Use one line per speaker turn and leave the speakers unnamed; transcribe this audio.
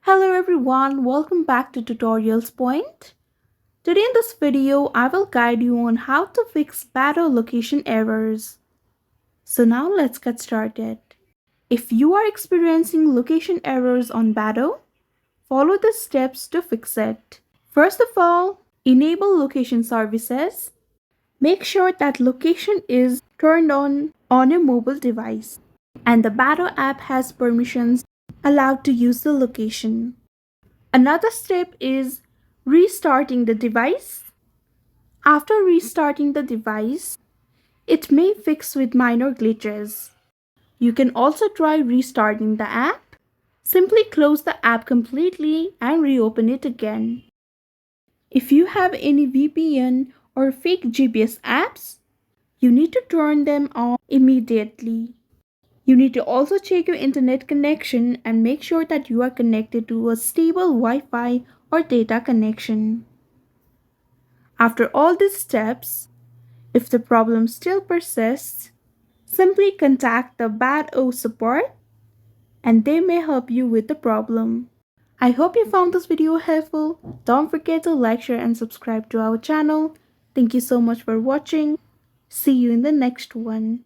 Hello everyone, welcome back to Tutorials Point. Today in this video, I will guide you on how to fix Badoo location errors. So now let's get started. If you are experiencing location errors on Badoo, follow the steps to fix it. First of all, enable location services. Make sure that location is turned on your mobile device and the Badoo app has permissions allowed to use the location. Another step is restarting the device. After restarting the device, it may fix with minor glitches. You can also try restarting the app. Simply close the app completely and reopen it again. If you have any VPN or fake GPS apps, you need to turn them off immediately. You need to also check your internet connection and make sure that you are connected to a stable Wi-Fi or data connection. After all these steps, if the problem still persists, simply contact the Badoo support and they may help you with the problem. I hope you found this video helpful. Don't forget to like, share and subscribe to our channel. Thank you so much for watching. See you in the next one.